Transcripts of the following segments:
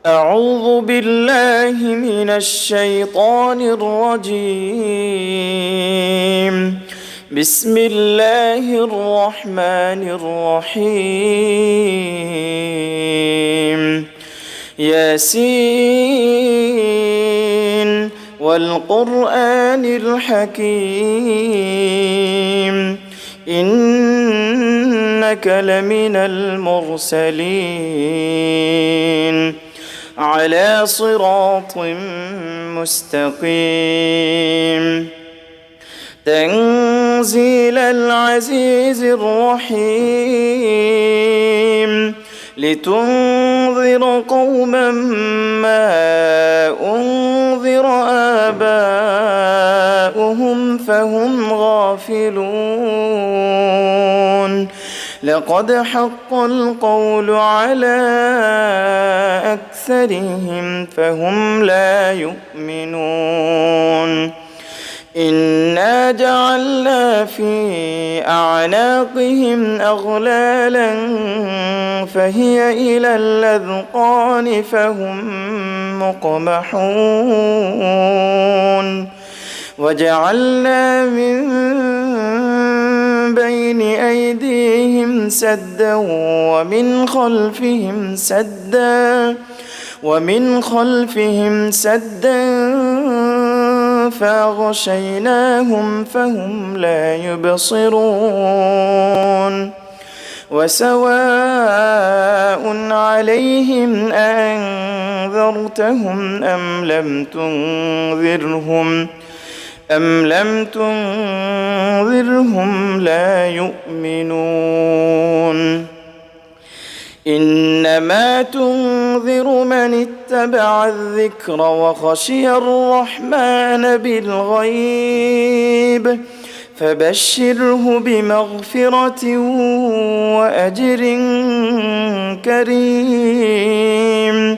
أعوذ بالله من الشيطان الرجيم. بسم الله الرحمن الرحيم. ياسين والقرآن الحكيم إنك لمن المرسلين على صراط مستقيم تنزيل العزيز الرحيم لتنذر قوما ما أنذر آباؤهم فهم غافلون لقد حق القول على أكثرهم فهم لا يؤمنون إنا جعلنا في أعناقهم أغلالا فهي إلى الأذقان فهم مقمحون وجعلنا من بين أيديهم سدا ومن خلفهم سدا فأغشيناهم فهم لا يبصرون وسواء عليهم أنذرتهم أم لم تنذرهم لا يؤمنون إنما تنذر من اتبع الذكر وخشي الرحمن بالغيب فبشره بمغفرة وأجر كريم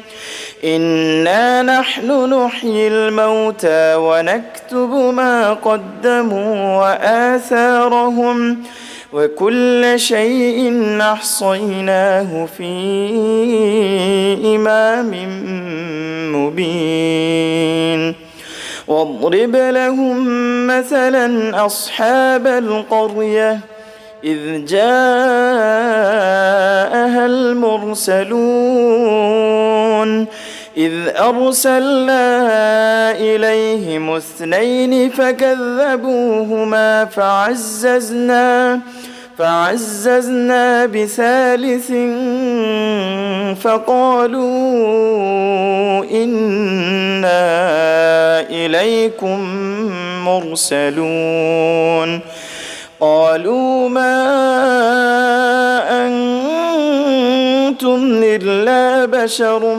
إنا نحن نحيي الموتى ونكتب ما قدموا وآثارهم وكل شيء أحصيناه في إمام مبين واضرب لهم مثلا أصحاب القرية إذ جاءها المرسلون إذ أرسلنا إليهم 2 فكذبوهما فعززنا بثالث فقالوا إنا إليكم مرسلون قالوا ما أنتم إلا بشر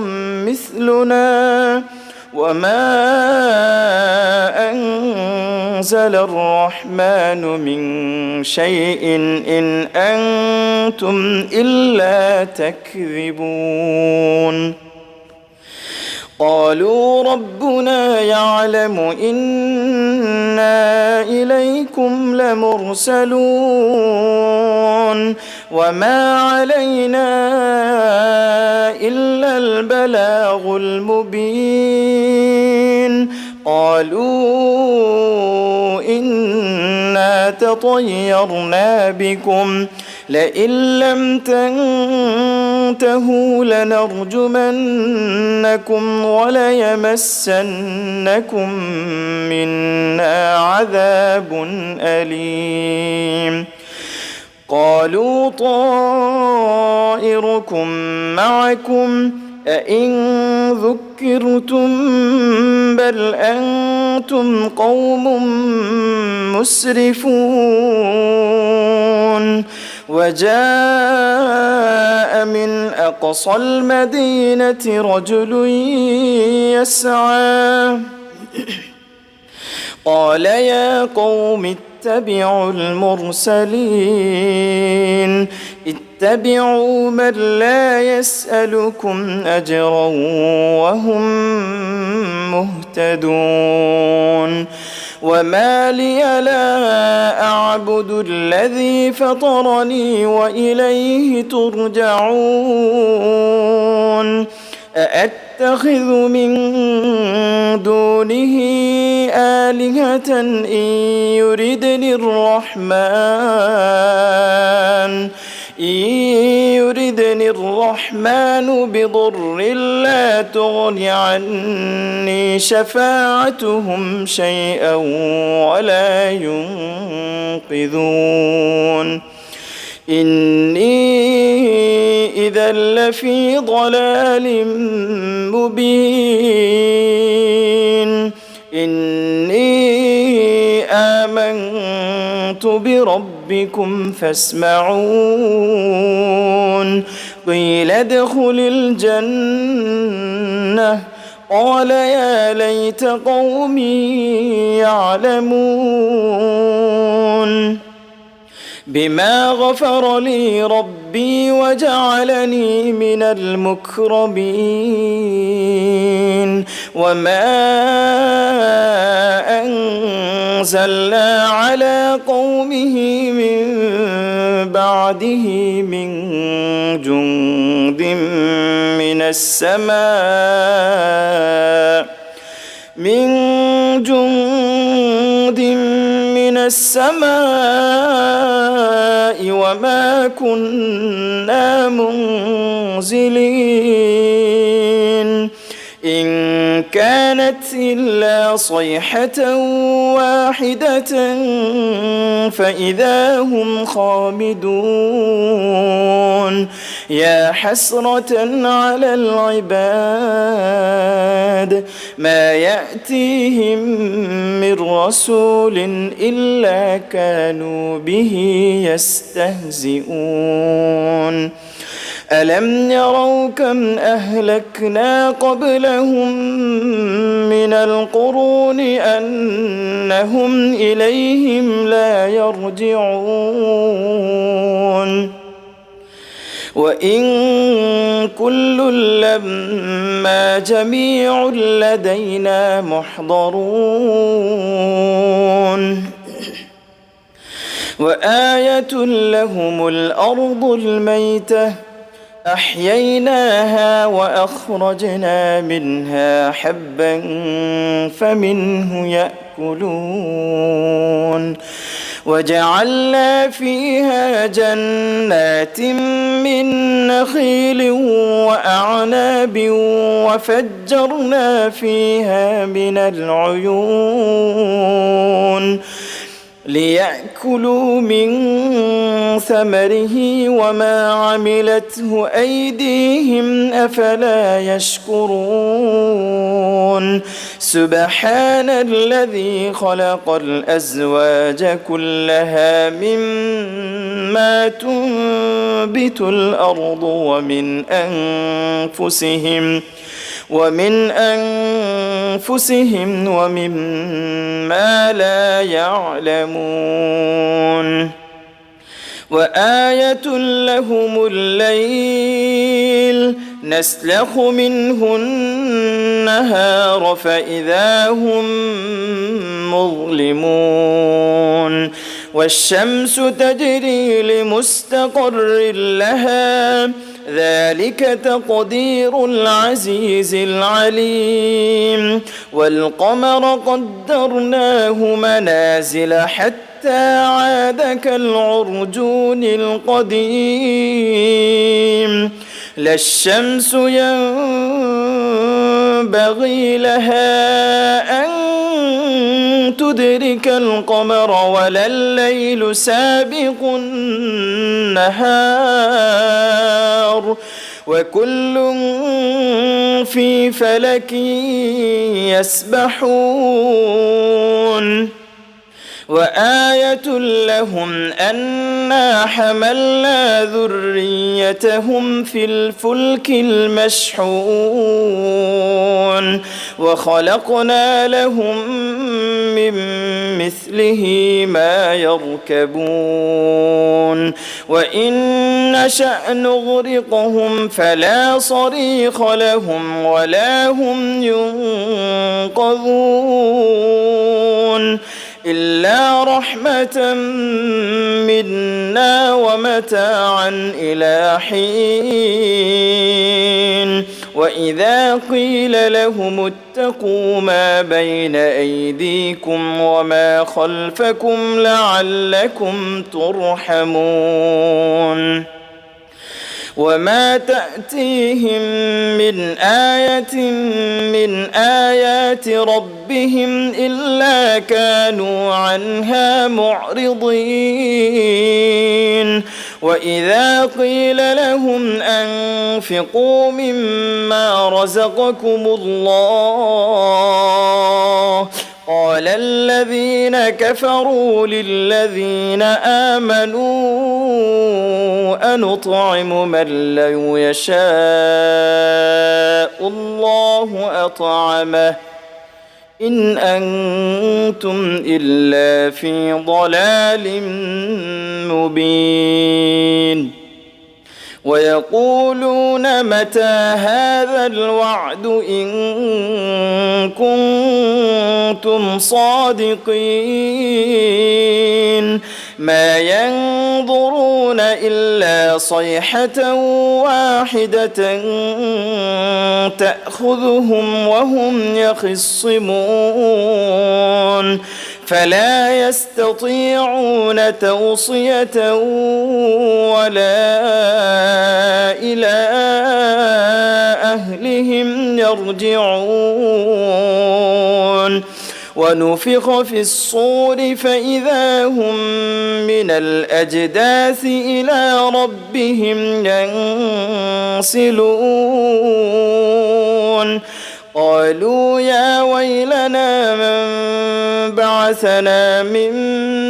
مثلنا وما أنزل الرحمن من شيء إن أنتم إلا تكذبون قالوا ربنا يعلم إنا إليكم لمرسلون وما علينا إلا البلاغ المبين قالوا إنا تطيرنا بكم لئن لم تنتهوا لنرجمنكم وليمسنكم منا عذاب أليم قالوا طائركم معكم أئن ذكرتم بل أنتم قوم مسرفون وجاء من أقصى المدينة رجل يسعى قال يا قوم اتبعوا المرسلين اتبعوا من لا يسألكم أجرا وهم مهتدون وما لي لا أعبد الذي فطرني وإليه ترجعون أأتخذ من دونه آلهة إن يردني الرحمن بضر لا تغن عني شفاعتهم شيئا ولا ينقذون إني إذا لفي ضلال مبين إني آمنت بربكم فاسمعون قيل ادخل الجنة قال يا ليت قومي يعلمون بما غفر لي ربي وجعلني من المكرمين وما أنزلنا على قومه من بعده من جند من السماء وما كنا منزلين إن كانت إلا صيحة واحدة فإذا هم خامدون يا حسرة على العباد ما يأتيهم من رسول إلا كانوا به يستهزئون ألم يروا كم أهلكنا قبلهم من القرون أنهم إليهم لا يرجعون وإن كل لما جميع لدينا محضرون وآية لهم الأرض الميتة أحييناها وأخرجنا منها حبا فمنه يأكلون وجعلنا فيها جنات من نخيل وأعناب وفجرنا فيها من العيون ليأكلوا من ثمره وما عملته أيديهم أفلا يشكرون سبحان الذي خلق الأزواج كلها مما تنبت الأرض ومن أنفسهم ومما لا يعلمون وآية لهم الليل نسلخ منه النهار فإذا هم مظلمون والشمس تجري لمستقر لها ذلك تقدير العزيز العليم والقمر قدرناه منازل حتى عاد كالعرجون القديم لا الشمس ينبغي لها أن تدرك القمر ولا الليل سابق النهار وكل في فلك يسبحون وآية لهم أنا حملنا ذريتهم في الفلك المشحون وخلقنا لهم من مثله ما يركبون وإن نشأ نغرقهم فلا صريخ لهم ولا هم ينقذون إلا رحمة منا ومتاعا إلى حين وإذا قيل لهم اتقوا ما بين أيديكم وما خلفكم لعلكم ترحمون وما تأتيهم من آية من آيات ربهم إلا كانوا عنها معرضين وإذا قيل لهم أنفقوا مما رزقكم الله قال الذين كفروا للذين آمنوا أنطعم من لو يشاء الله أطعمه إن أنتم إلا في ضلال مبين ويقولون متى هذا الوعد إن كنتم صادقين ما ينظرون إلا صيحة واحدة تأخذهم وهم يخصمون فلا يستطيعون توصية ولا إلى أهلهم يرجعون ونفخ في الصور فإذا هم من الأجداث إلى ربهم ينسلون قالوا يا ويلنا من بعثنا من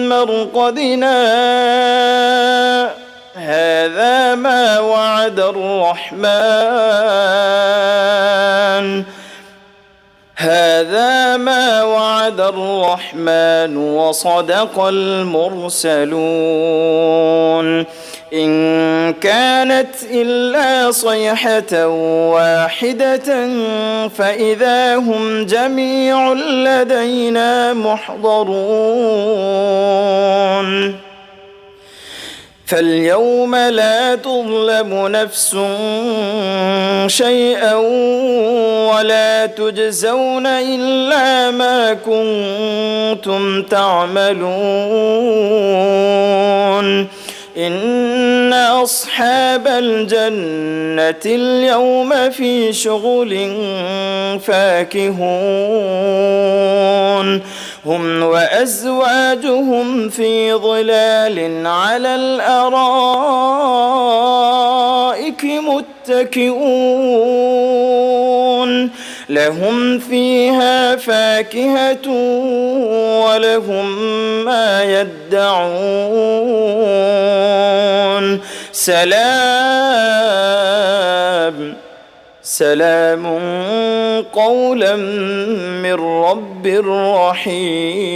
مرقدنا هذا ما وعد الرحمن وصدق المرسلون إن كانت إلا صيحة واحدة فإذا هم جميع لدينا محضرون فاليوم لا تظلم نفس شيئا ولا تجزون إلا ما كنتم تعملون إن أصحاب الجنة اليوم في شغل فاكهون هم وأزواجهم في ظلال على الأرائك متكئون لهم فيها فاكهة ولهم ما يدعون سلام قولا من رب رحيم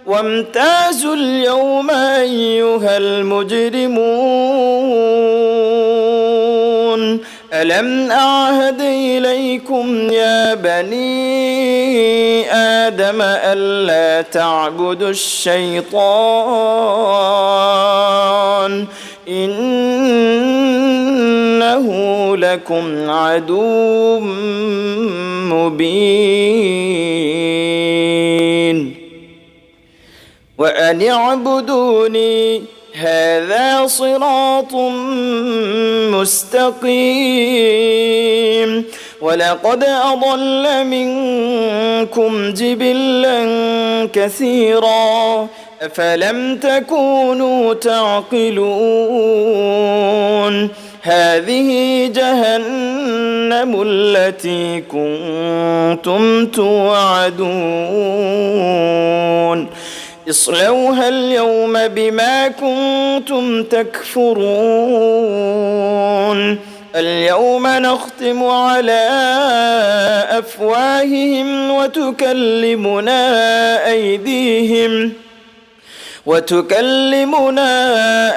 وامتازوا اليوم أيها المجرمون ألم أعهد إليكم يا بني آدم ألا تعبدوا الشيطان إنه لكم عدو مبين وأن اعبدوني هذا صراط مستقيم ولقد أضل منكم جبلا كثيرا أفلم تكونوا تعقلون هذه جهنم التي كنتم توعدون اصلوها اليوم بما كنتم تكفرون اليوم نختم على أفواههم وتكلمنا أيديهم وتكلمنا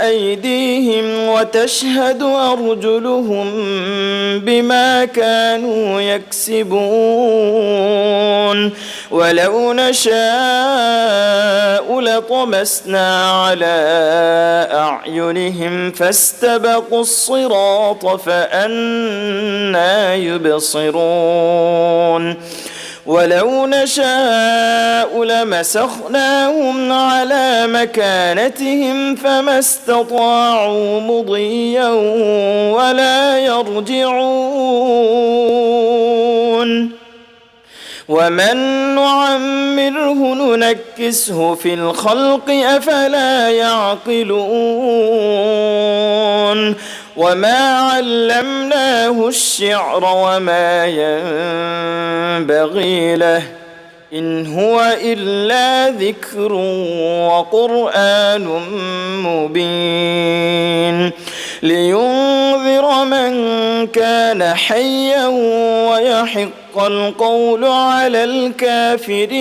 أيديهم وتشهد أرجلهم بما كانوا يكسبون ولو نشاء لطمسنا على أعينهم فاستبقوا الصراط فأنى يبصرون ولو نشاء لمسخناهم على مكانتهم فما استطاعوا مضيا ولا يرجعون ومن نعمره ننكسه في الخلق أفلا يعقلون وما علمناه الشعر وما ينبغي له إن هو إلا ذكر وقرآن مبين لينذر من كان حيا ويحق القول على الكافرين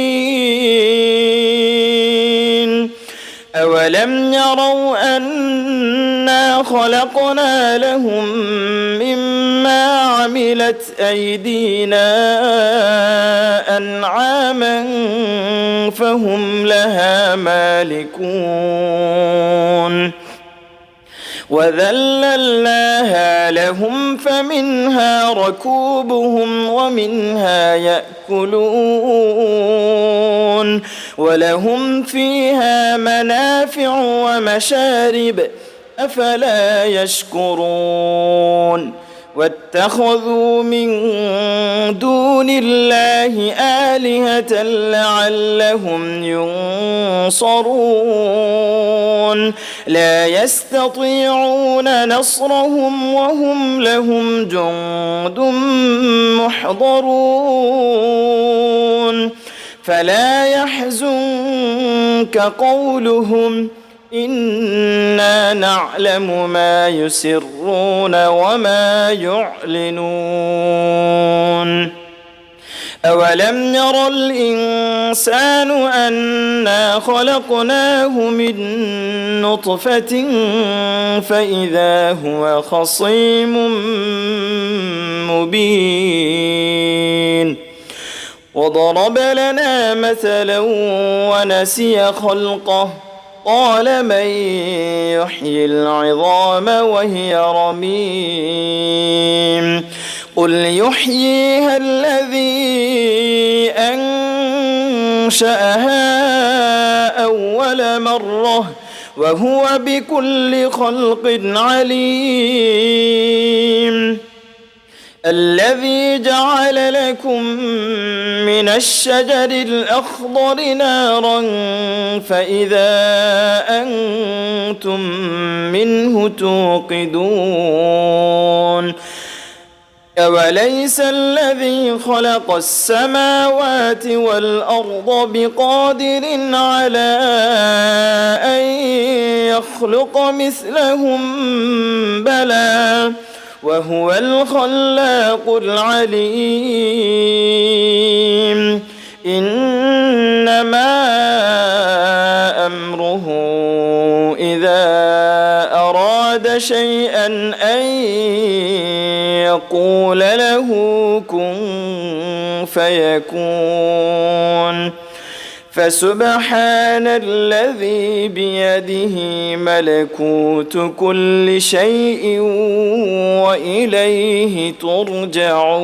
أولم يروا أنا خلقنا لهم مما عملت أيدينا أنعاما فهم لها مالكون وذللناها لهم فمنها ركوبهم ومنها يأكلون ولهم فيها منافع ومشارب أفلا يشكرون واتخذوا من دون الله آلهة لعلهم ينصرون لا يستطيعون نصرهم وهم لهم جند محضرون فلا يحزنك قولهم إنا نعلم ما يسرون وما يعلنون أولم ير الإنسان أنا خلقناه من نطفة فإذا هو خصيم مبين وضرب لنا مثلا ونسي خلقه قال من يحيي العظام وهي رميم قل يحييها الذي أنشأها أول مرة وهو بكل خلق عليم الذي جعل لكم من الشجر الأخضر نارا فإذا أنتم منه توقدون أوليس الذي خلق السماوات والأرض بقادر على أن يخلق مثلهم بلى وهو الخلاق العليم إنما أمره إذا أراد شيئا أن يقول له كن فيكون فسبحان الذي بيده ملكوت كل شيء وإليه ترجعون.